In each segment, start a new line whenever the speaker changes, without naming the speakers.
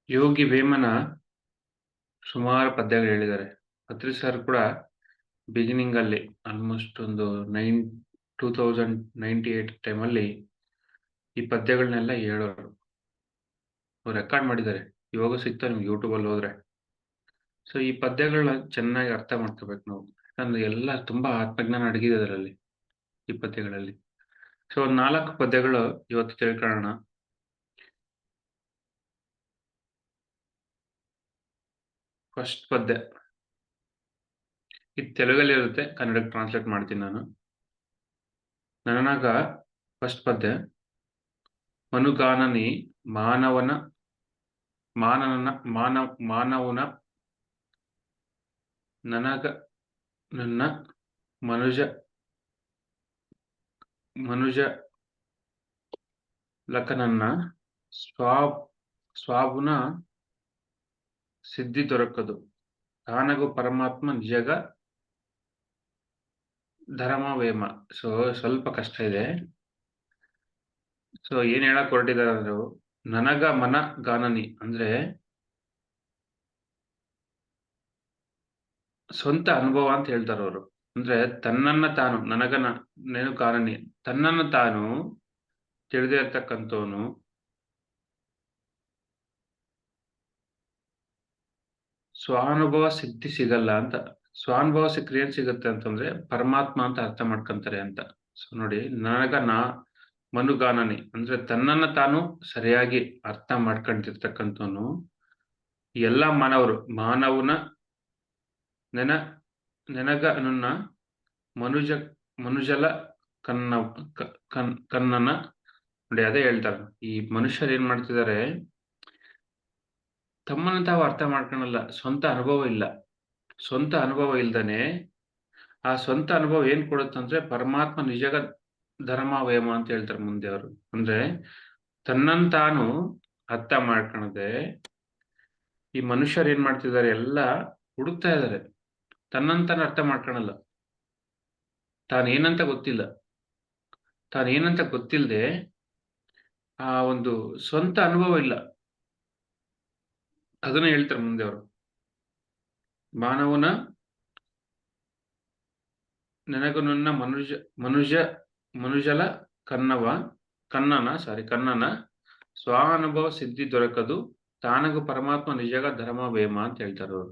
ಯೋಗಿ ವೇಮನ ಸುಮಾರು ಪದ್ಯಗಳು ಹೇಳಿದ್ದಾರೆ. ಅತ್ರಿ ಸರ್ ಕೂಡ ಬಿಗಿನಿಂಗ್ ಅಲ್ಲಿ ಆಲ್ಮೋಸ್ಟ್ ಒಂದು 2098 ಟೈಮಲ್ಲಿ ಈ ಪದ್ಯಗಳನ್ನೆಲ್ಲ ಹೇಳೋರು. ಅವ್ರು ರೆಕಾರ್ಡ್ ಮಾಡಿದ್ದಾರೆ. ಇವಾಗ ಸಿಗ್ತಾ ನಿಮ್ಗೆ ಯೂಟ್ಯೂಬ್ ಅಲ್ಲಿ ಹೋದ್ರೆ. ಸೊ ಈ ಪದ್ಯಗಳನ್ನ ಚೆನ್ನಾಗಿ ಅರ್ಥ ಮಾಡ್ಕೋಬೇಕು ನಾವು. ಯಾಕಂದ್ರೆ ಎಲ್ಲ ತುಂಬಾ ಆತ್ಮಜ್ಞಾನ ಅಡಗಿದೆ ಅದರಲ್ಲಿ, ಈ ಪದ್ಯಗಳಲ್ಲಿ. ಸೊ ಒಂದ್ 4 ಪದ್ಯಗಳು ಇವತ್ತು ತಿಳ್ಕೊಳ್ಳೋಣ. ಫಸ್ಟ್ ಪದ್ಯ ಇದು ತೆಲುಗಲ್ಲಿ ಇರುತ್ತೆ, ಕನ್ನಡಕ್ಕೆ ಟ್ರಾನ್ಸ್ಲೇಟ್ ಮಾಡ್ತೀನಿ ನಾನು. ನನಗ ಫಸ್ಟ್ ಪದ್ಯ. ಮನುಗಾನನಿ ಮಾನವನ ಮಾನನ ಮಾನವುನ ನನಗ ನನ್ನ ಮನುಜ ಮನುಜ ಲಕನನ್ನ ಸ್ವಾಬುನ ಸಿದ್ಧಿ ದೊರಕದು ತಾನಗು ಪರಮಾತ್ಮ ನಿಜಗ ಧರ್ಮವೇಮ. ಸೊ ಸ್ವಲ್ಪ ಕಷ್ಟ ಇದೆ. ಸೊ ಏನ್ ಹೇಳಕ್ ಹೊರಟಿದ್ದಾರೆ ಅಂದ್ರೆ, ನನಗ ಮನ ಗಾನನಿ ಅಂದ್ರೆ ಸ್ವಂತ ಅನುಭವ ಅಂತ ಹೇಳ್ತಾರೆ ಅವರು. ಅಂದ್ರೆ ತನ್ನನ್ನ ತಾನು ನೇನು ಗಾನನಿ, ತನ್ನನ್ನು ತಾನು ತಿಳಿದೇ ಇರ್ತಕ್ಕಂಥವನು ಸ್ವಾನುಭವ ಸಿದ್ಧಿ ಸಿಗಲ್ಲ ಅಂತ. ಸ್ವಾನುಭವ ಸಿಕ್ಕರೆ ಏನ್ ಸಿಗುತ್ತೆ ಅಂತಂದ್ರೆ ಪರಮಾತ್ಮ ಅಂತ ಅರ್ಥ ಮಾಡ್ಕೊಂತಾರೆ ಅಂತ. ಸೊ ನೋಡಿ, ಮನುಗಾನನಿ ಅಂದ್ರೆ ತನ್ನನ್ನ ತಾನು ಸರಿಯಾಗಿ ಅರ್ಥ ಮಾಡ್ಕೊಂಡಿರ್ತಕ್ಕಂಥವನು ಎಲ್ಲ ಮಾನವನ ನೆನ ನೆನಗ ನನ್ನ ಮನುಜ ಮನುಜಲ ಕನ್ನ ಕನ್ನನ. ನೋಡಿ ಅದೇ ಹೇಳ್ತಾರೆ, ಈ ಮನುಷ್ಯರು ಏನ್ ಮಾಡ್ತಿದ್ದಾರೆ, ತಮ್ಮನ್ನ ತಾವು ಅರ್ಥ ಮಾಡ್ಕೊಳಲ್ಲ. ಸ್ವಂತ ಅನುಭವ ಇಲ್ಲ. ಸ್ವಂತ ಅನುಭವ ಇಲ್ದಾನೆ ಆ ಸ್ವಂತ ಅನುಭವ ಏನ್ ಕೊಡುತ್ತಂದ್ರೆ ಪರಮಾತ್ಮ ನಿಜಗ ಧರ್ಮವೇಮ ಅಂತ ಹೇಳ್ತಾರೆ ಮುಂದೆ ಅವರು. ಅಂದ್ರೆ ತನ್ನನ್ನು ತಾನು ಅರ್ಥ ಮಾಡ್ಕೊಳದೆ ಈ ಮನುಷ್ಯರು ಏನ್ ಮಾಡ್ತಿದ್ದಾರೆ, ಎಲ್ಲ ಹುಡುಕ್ತಾ ಇದ್ದಾರೆ. ತನ್ನಂತಾನು ಅರ್ಥ ಮಾಡ್ಕೊಳಲ್ಲ. ತಾನೇನಂತ ಗೊತ್ತಿಲ್ಲ. ತಾನೇನಂತ ಗೊತ್ತಿಲ್ಲದೆ ಆ ಒಂದು ಸ್ವಂತ ಅನುಭವ ಇಲ್ಲ. ಅದನ್ನ ಹೇಳ್ತಾರೆ ಮುಂದೆ ಅವರು. ಮಾನವನ ನನಗೂ ನನ್ನ ಮನುಜಲ ಕನ್ನನ ಸ್ವಾನುಭವ ಸಿದ್ಧಿ ದೊರಕದು ತಾನಗು ಪರಮಾತ್ಮ ನಿಜಗ ಧರ್ಮವೇಮ ಅಂತ ಹೇಳ್ತಾರೆ ಅವರು.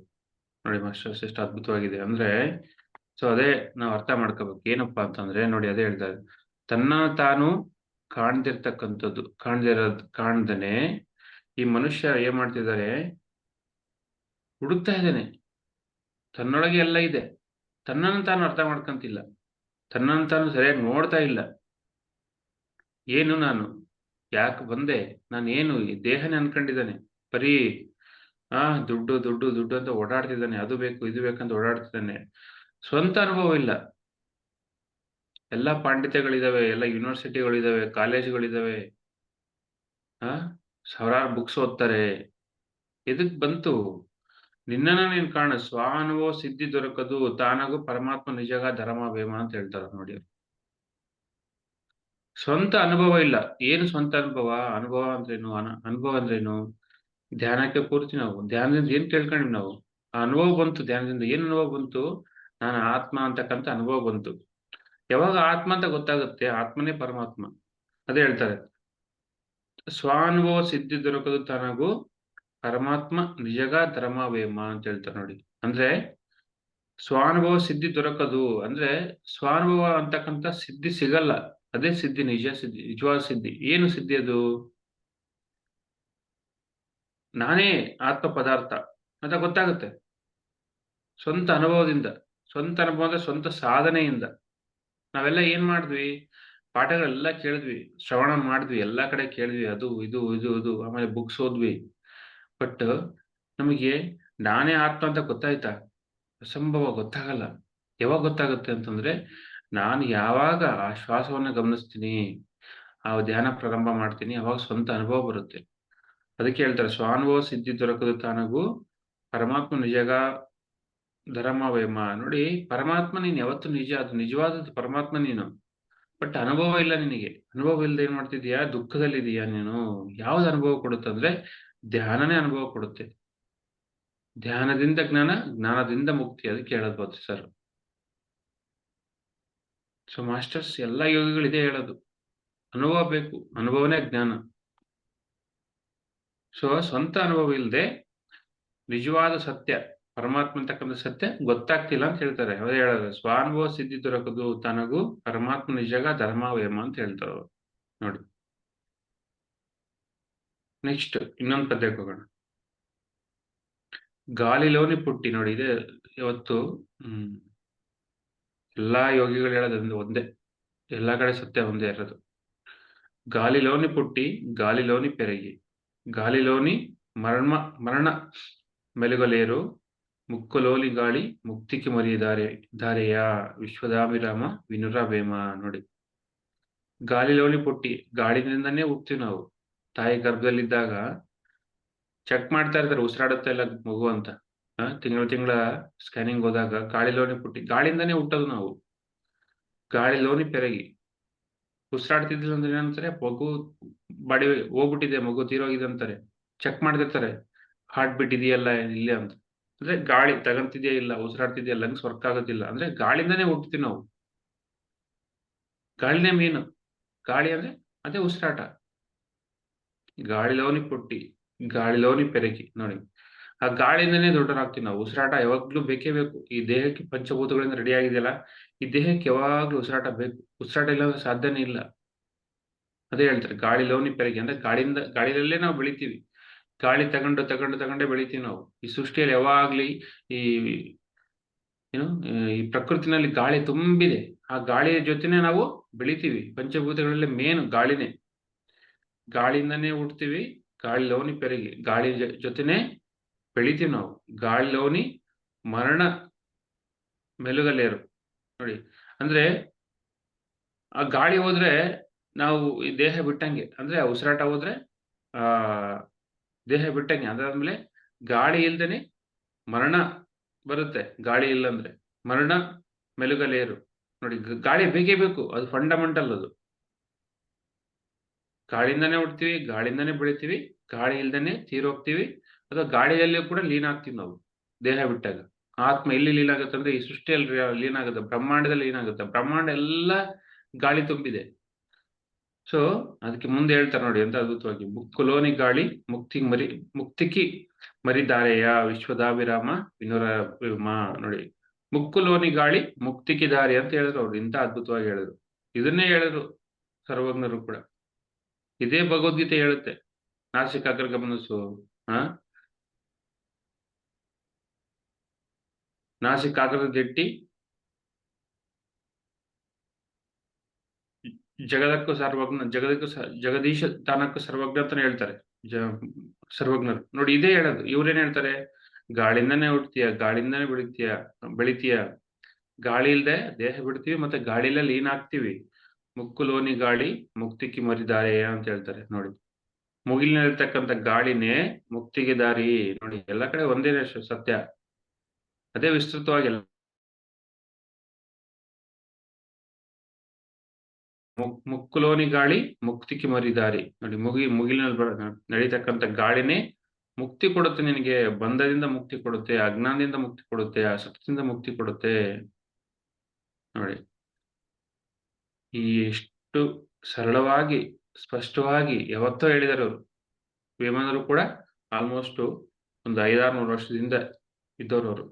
ನೋಡಿ ಮಾಸ್ಟರ್ಸ್ ಎಷ್ಟು ಅದ್ಭುತವಾಗಿದೆ ಅಂದ್ರೆ. ಸೊ ಅದೇ ನಾವು ಅರ್ಥ ಮಾಡ್ಕೋಬೇಕು. ಏನಪ್ಪಾ ಅಂತಂದ್ರೆ ನೋಡಿ, ಅದೇ ಹೇಳ್ತಾರೆ, ತನ್ನ ತಾನು ಕಾಣ್ದನೆ ಈ ಮನುಷ್ಯ ಏನ್ ಮಾಡ್ತಿದ್ದಾರೆ, ಹುಡುಕ್ತಾ ಇದ್ದಾನೆ. ತನ್ನೊಳಗೆ ಎಲ್ಲ ಇದೆ, ತನ್ನನ್ನು ತಾನು ಅರ್ಥ ಮಾಡ್ಕೊಂತಿಲ್ಲ. ತನ್ನನ್ನು ತಾನು ಸರಿಯಾಗಿ ನೋಡ್ತಾ ಇಲ್ಲ. ಏನು ನಾನು, ಯಾಕೆ ಬಂದೆ, ನಾನು ಏನು ಈ ದೇಹನೇ ಅನ್ಕೊಂಡಿದ್ದಾನೆ. ಬರೀ ದುಡ್ಡು ದುಡ್ಡು ದುಡ್ಡು ಅಂತ ಓಡಾಡ್ತಿದ್ದಾನೆ. ಅದು ಬೇಕು ಇದು ಬೇಕಂತ ಓಡಾಡ್ತಿದ್ದಾನೆ. ಸ್ವಂತ ಅನುಭವ ಇಲ್ಲ. ಎಲ್ಲ ಪಾಂಡಿತ್ಯಗಳಿದಾವೆ, ಎಲ್ಲ ಯೂನಿವರ್ಸಿಟಿಗಳಿದಾವೆ, ಕಾಲೇಜುಗಳಿದಾವೆ, ಸಾವಿರಾರು ಬುಕ್ಸ್ ಓದ್ತಾರೆ. ಎದಕ್ ಬಂತು? ನಿನ್ನನ್ನ ನೀನ್ ಕಾಣ ಸ್ವಾನುಭವ ಸಿದ್ಧಿ ದೊರಕದು ತಾನಾಗೂ ಪರಮಾತ್ಮ ನಿಜಗ ಧರ್ಮವೇಮ ಅಂತ ಹೇಳ್ತಾರೆ ನೋಡಿ. ಸ್ವಂತ ಅನುಭವ ಇಲ್ಲ. ಏನು ಸ್ವಂತ ಅನುಭವ? ಅನುಭವ ಅಂದ್ರೇನು? ಅನುಭವ ಅಂದ್ರೇನು? ಧ್ಯಾನಕ್ಕೆ ಪೂರ್ತಿ ನಾವು ಧ್ಯಾನದಿಂದ ಏನ್ ಕೇಳ್ಕೊಂಡ್ವಿ ನಾವು? ಆ ಅನುಭವ ಬಂತು. ಧ್ಯಾನದಿಂದ ಏನ್ ಅನುಭವ ಬಂತು? ನಾನು ಆತ್ಮ ಅಂತಕ್ಕಂಥ ಅನುಭವ ಬಂತು. ಯಾವಾಗ ಆತ್ಮ ಅಂತ ಗೊತ್ತಾಗುತ್ತೆ, ಆತ್ಮನೇ ಪರಮಾತ್ಮ. ಅದೇ ಹೇಳ್ತಾರೆ, ಸ್ವಾನುಭವ ಸಿದ್ಧಿ ದೊರಕದು ತನಗೂ ಪರಮಾತ್ಮ ನಿಜಗ ಧರ್ಮವೇಮ ಅಂತ ಹೇಳ್ತಾರೆ ನೋಡಿ. ಅಂದ್ರೆ ಸ್ವಾನುಭವ ಸಿದ್ಧಿ ದೊರಕದು ಅಂದ್ರೆ ಸ್ವಾನುಭವ ಅಂತಕ್ಕಂಥ ಸಿದ್ಧಿ ಸಿಗಲ್ಲ. ಅದೇ ಸಿದ್ಧಿ, ನಿಜವಾದ ಸಿದ್ಧಿ. ಏನು ಸಿದ್ಧಿ ಅದು? ನಾನೇ ಆತ್ಮ ಪದಾರ್ಥ ಅಂತ ಗೊತ್ತಾಗುತ್ತೆ ಸ್ವಂತ ಅನುಭವದಿಂದ. ಸ್ವಂತ ಅನುಭವ ಅಂದ್ರೆ ಸ್ವಂತ ಸಾಧನೆಯಿಂದ. ನಾವೆಲ್ಲ ಏನ್ ಮಾಡಿದ್ವಿ? ಪಾಠಗಳೆಲ್ಲ ಕೇಳಿದ್ವಿ, ಶ್ರವಣ ಮಾಡಿದ್ವಿ, ಎಲ್ಲಾ ಕಡೆ ಕೇಳಿದ್ವಿ, ಅದು ಇದು ಇದು ಇದು, ಆಮೇಲೆ ಬುಕ್ಸ್ ಓದ್ವಿ. ಬಟ್ ನಮಗೆ ನಾನೇ ಆತ್ಮ ಅಂತ ಗೊತ್ತಾಯ್ತಾ? ಅಸಂಭವ, ಗೊತ್ತಾಗಲ್ಲ. ಯಾವಾಗ ಗೊತ್ತಾಗುತ್ತೆ ಅಂತಂದ್ರೆ, ನಾನು ಯಾವಾಗ ಆ ಶ್ವಾಸವನ್ನ ಗಮನಿಸ್ತೀನಿ, ಆ ಧ್ಯಾನ ಪ್ರಾರಂಭ ಮಾಡ್ತೀನಿ, ಅವಾಗ ಸ್ವಂತ ಅನುಭವ ಬರುತ್ತೆ. ಅದಕ್ಕೆ ಹೇಳ್ತಾರೆ, ಸ್ವಾನುಭವ ಸಿದ್ಧಿ ದೊರಕದು ತಾನಗೂ ಪರಮಾತ್ಮ ನಿಜಗ ಧರ್ಮವೇಮ. ನೋಡಿ, ಪರಮಾತ್ಮ ನೀನು ಯಾವತ್ತು ನಿಜ, ಅದು ನಿಜವಾದದ್ದು ಪರಮಾತ್ಮ ನೀನು. ಬಟ್ ಅನುಭವ ಇಲ್ಲ ನಿನಗೆ. ಅನುಭವ ಇಲ್ಲದೆ ಏನ್ ಮಾಡ್ತಿದೀಯಾ, ದುಃಖದಲ್ಲಿದೀಯಾ ನೀನು. ಯಾವ್ದು ಅನುಭವ ಕೊಡುತ್ತಂದ್ರೆ ಧ್ಯಾನನೇ ಅನುಭವ ಕೊಡುತ್ತೆ. ಧ್ಯಾನದಿಂದ ಜ್ಞಾನ, ಜ್ಞಾನದಿಂದ ಮುಕ್ತಿ. ಅದಕ್ಕೆ ಹೇಳೋದು ಸರ್. ಸೊ ಮಾಸ್ಟರ್ಸ್ ಎಲ್ಲ ಯೋಗಿಗಳು ಇದೇ ಹೇಳೋದು, ಅನುಭವ ಬೇಕು, ಅನುಭವನೇ ಜ್ಞಾನ. ಸೊ ಸ್ವಂತ ಅನುಭವ ಇಲ್ಲದೆ ನಿಜವಾದ ಸತ್ಯ, ಪರಮಾತ್ಮ ಅಂತಕ್ಕಂಥ ಸತ್ಯ ಗೊತ್ತಾಗ್ತಿಲ್ಲ ಅಂತ ಹೇಳ್ತಾರೆ. ಅವರೇ ಹೇಳೋದು, ಸ್ವಾನುಭವ ಸಿದ್ಧಿ ದೊರಕದು ತನಗೂ ಪರಮಾತ್ಮ ನಿಜಗ ಧರ್ಮವೇಮ ಅಂತ ಹೇಳ್ತಾರೆ ಅವ್ರು. ನೋಡಿ, ನೆಕ್ಸ್ಟ್ ಇನ್ನೊಂದು ಪದ್ಯಕ್ಕೆ ಹೋಗೋಣ. ಗಾಲಿಲೋನಿ ಪುಟ್ಟಿ. ನೋಡಿ, ಇದೆ ಇವತ್ತು ಎಲ್ಲಾ ಯೋಗಿಗಳು ಹೇಳೋದ್ರಿಂದ ಒಂದೇ, ಎಲ್ಲಾ ಕಡೆ ಸತ್ಯ ಒಂದೇ ಇರೋದು. గాలిలోని పుట్టి గాలిలోని పెరిగి గాలిలోని మరణ మెలుగలేరు, ಮುಕ್ಕುಲೋಲಿ ಗಾಳಿ ಮುಕ್ತಿಗೆ ಮರಿ ದಾರೆಯ ವಿಶ್ವದಾಭಿರಾಮ ವಿನುರವೇಮ. ನೋಡಿ, ಗಾಲಿಲೋನಿ ಪುಟ್ಟಿ, ಗಾಳಿನಿಂದನೇ ಹುಟ್ತೀವಿ ನಾವು. ತಾಯಿ ಗರ್ಭದಲ್ಲಿದ್ದಾಗ ಚೆಕ್ ಮಾಡ್ತಾ ಇರ್ತಾರೆ ಉಸಿರಾಡುತ್ತಾ ಇಲ್ಲ ಮಗು ಅಂತ. ತಿಂಗಳ ಸ್ಕ್ಯಾನಿಂಗ್ ಹೋದಾಗ ಗಾಳಿಲೋನಿ ಪುಟ್ಟಿ, ಗಾಳಿಯಿಂದನೇ ಹುಟ್ಟೋದು ನಾವು. ಗಾಳಿಲೋನಿ ಪೆರಗಿ, ಉಸಿರಾಡ್ತಿದ್ದಿಲ್ಲ ಅಂದ್ರೆ ಏನಂತಾರೆ, ಮಗು ಬಾಡಿ ಹೋಗ್ಬಿಟ್ಟಿದೆ, ಮಗು ತೀರೋಗಿದೆ ಅಂತಾರೆ. ಚೆಕ್ ಮಾಡ್ತಿರ್ತಾರೆ, ಹಾರ್ಟ್ ಬೀಟ್ ಇದೆಯಲ್ಲ ಇಲ್ಲಿ ಅಂತ. ಅಂದ್ರೆ ಗಾಳಿ ತಗಂತಿದ್ಯಾ ಇಲ್ಲ, ಉಸಿರಾಡ್ತಿದ್ಯಾ, ಲಂಗ್ಸ್ ವರ್ಕ್ ಆಗೋದಿಲ್ಲ ಅಂದ್ರೆ ಗಾಳಿಂದಾನೇ ಹುಟ್ಟುತ್ತೀವಿ ನಾವು. ಗಾಳಿನೇ ಮೇನು. ಗಾಳಿ ಅಂದ್ರೆ ಅದೇ ಉಸಿರಾಟ. ಗಾಳಿಲೋನಿ ಪುಟ್ಟಿ ಗಾಳಿಲೋನಿ ಪೆರಗಿ. ನೋಡಿ, ಆ ಗಾಳಿಯಿಂದನೇ ದೊಡ್ಡರಾಗ್ತೀವಿ ನಾವು. ಉಸಿರಾಟ ಯಾವಾಗ್ಲೂ ಬೇಕೇ ಬೇಕು. ಈ ದೇಹಕ್ಕೆ ಪಂಚಭೂತಗಳಿಂದ ರೆಡಿ ಆಗಿದೆಯಲ್ಲ, ಈ ದೇಹಕ್ಕೆ ಯಾವಾಗ್ಲೂ ಉಸಿರಾಟ ಬೇಕು. ಉಸಿರಾಟ ಇಲ್ಲ ಅಂದ್ರೆ ಸಾಧ್ಯನೇ ಇಲ್ಲ. ಅದೇ ಹೇಳ್ತಾರೆ ಗಾಳಿಲೋನಿ ಪೆರಗಿ, ಅಂದ್ರೆ ಗಾಳಿಯಲ್ಲೇ ನಾವು ಬೆಳಿತೀವಿ. ಗಾಳಿ ತಗೊಂಡೇ ಬೆಳಿತೀವಿ ನಾವು. ಈ ಸೃಷ್ಟಿಯಲ್ಲಿ ಯಾವಾಗ್ಲಿ ಈ ಈ ಪ್ರಕೃತಿನಲ್ಲಿ ಗಾಳಿ ತುಂಬಿದೆ. ಆ ಗಾಳಿಯ ಜೊತೆನೆ ನಾವು ಬೆಳಿತೀವಿ. ಪಂಚಭೂತಗಳಲ್ಲಿ ಮೇನ್ ಗಾಳಿನೇ. ಗಾಳಿಯಿಂದನೇ ಹುಟ್ತೀವಿ. ಗಾಳಿಲೋನಿ ಪೆರಗಿ, ಗಾಳಿ ಜೊತೆನೆ ಬೆಳಿತೀವಿ ನಾವು. ಗಾಳಿಲೋನಿ ಮರಣ ಮೆಲುಗಲೇರು. ನೋಡಿ, ಅಂದ್ರೆ ಆ ಗಾಳಿ ಹೋದ್ರೆ ನಾವು ಈ ದೇಹ ಬಿಟ್ಟಂಗೆ. ಅಂದ್ರೆ ಉಸಿರಾಟ ಹೋದ್ರೆ ಆ ದೇಹ ಬಿಟ್ಟಂಗೆ. ಅದಾದ್ಮೇಲೆ ಗಾಳಿ ಇಲ್ದೇನೆ ಮರಣ ಬರುತ್ತೆ. ಗಾಳಿ ಇಲ್ಲಂದ್ರೆ ಮರಣ ಮೆಲುಗಲೇರು. ನೋಡಿ, ಗಾಳಿ ಬೇಕೇ ಬೇಕು. ಅದು ಫಂಡಮೆಂಟಲ್. ಅದು ಗಾಳಿಯಿಂದಾನೇ ಹುಡ್ತೀವಿ, ಗಾಳಿಯಿಂದಾನೇ ಬೆಳಿತೀವಿ. ಗಾಳಿ ಇಲ್ದೇನೆ ತೀರೋಗ್ತೀವಿ. ಅಥವಾ ಗಾಳಿಯಲ್ಲಿಯೂ ಕೂಡ ಲೀನ ಆಗ್ತೀವಿ ನಾವು ದೇಹ ಬಿಟ್ಟಾಗ. ಆತ್ಮ ಎಲ್ಲಿ ಲೀನ ಆಗುತ್ತೆ ಅಂದ್ರೆ ಈ ಸೃಷ್ಟಿಯಲ್ಲಿ ಲೀನ ಆಗುತ್ತೆ, ಬ್ರಹ್ಮಾಂಡದಲ್ಲಿ ಲೀನ ಆಗುತ್ತೆ. ಬ್ರಹ್ಮಾಂಡ ಎಲ್ಲ ಗಾಳಿ ತುಂಬಿದೆ. ಸೊ ಅದಕ್ಕೆ ಮುಂದೆ ಹೇಳ್ತಾರೆ ನೋಡಿ ಅಂತ ಅದ್ಭುತವಾಗಿ, ಮುಕ್ಕುಲೋನಿ ಗಾಳಿ ಮುಕ್ತಿಕಿ ಮರಿದಾರೆಯ ವಿಶ್ವದಾಭಿರಾಮ ವಿನುರವಿಮ. ನೋಡಿ, ಮುಕ್ಕುಲೋನಿ ಗಾಳಿ ಮುಕ್ತಿಕಿ ದಾರಿ ಅಂತ ಹೇಳಿದ್ರು ಅವ್ರು. ಇಂತ ಅದ್ಭುತವಾಗಿ ಹೇಳಿದ್ರು. ಇದನ್ನೇ ಹೇಳಿದ್ರು ಸರ್ವಜ್ಞರು ಕೂಡ. ಇದೇ ಭಗವದ್ಗೀತೆ ಹೇಳುತ್ತೆ, ನಾಸಿಕಾಗ್ರ ಗಮನಿಸು. ನಾಸಿಕಾಗ್ರದ ದಿಟ್ಟಿ ಜಗದಕ್ಕೂ ಸರ್ವಜ್ಞ, ಜಗದೀಶ ತಾನಕ್ಕೂ ಸರ್ವಜ್ಞ ಅಂತಾನೆ ಹೇಳ್ತಾರೆ ಸರ್ವಜ್ಞರು. ನೋಡಿ, ಇದೇ ಹೇಳೋದು. ಇವ್ರೇನ್ ಹೇಳ್ತಾರೆ, ಗಾಳಿಂದಾನೇ ಹುಡ್ತೀಯ, ಗಾಳಿಂದಾನೇ ಬೆಳಿತೀಯ. ಗಾಳಿ ಇಲ್ದೆ ದೇಹ ಬಿಡ್ತೀವಿ, ಮತ್ತೆ ಗಾಳಿಲೇ ಲೀನ್ ಆಗ್ತೀವಿ. ಮುಕ್ಕುಲೋನಿ ಗಾಳಿ ಮುಕ್ತಿಗೆ ಮರಿದಾರೆಯ ಅಂತ ಹೇಳ್ತಾರೆ. ನೋಡಿ, ಮುಗಿಲಿನಲ್ಲಿರ್ತಕ್ಕಂಥ ಗಾಳಿನೇ ಮುಕ್ತಿಗೆ ದಾರಿ. ನೋಡಿ, ಎಲ್ಲ ಕಡೆ ಒಂದೇ ಸತ್ಯ. ಅದೇ ವಿಸ್ತೃತವಾಗಿ ಮುಕ್ಕುಲೋನಿ ಗಾಳಿ ಮುಕ್ತಿಗೆ ಮರಿದಾರಿ. ನೋಡಿ, ಮುಗಿಲಿನಲ್ಲಿ ನಡೀತಕ್ಕಂಥ ಗಾಳಿನೇ ಮುಕ್ತಿ ಕೊಡುತ್ತೆ ನಿನಗೆ. ಬಂಧದಿಂದ ಮುಕ್ತಿ ಕೊಡುತ್ತೆ, ಅಜ್ಞಾನದಿಂದ ಮುಕ್ತಿ ಕೊಡುತ್ತೆ, ಅಸತ್ಯದಿಂದ ಮುಕ್ತಿ ಕೊಡುತ್ತೆ. ನೋಡಿ, ಈ ಎಷ್ಟು ಸರಳವಾಗಿ ಸ್ಪಷ್ಟವಾಗಿ ಯಾವತ್ತೋ ಹೇಳಿದಾರೆ ಅವರು. ವೇಮನರು ಕೂಡ ಆಲ್ಮೋಸ್ಟ್ ಒಂದು 500-600 ವರ್ಷದಿಂದ ಇದ್ದವರು ಅವರು.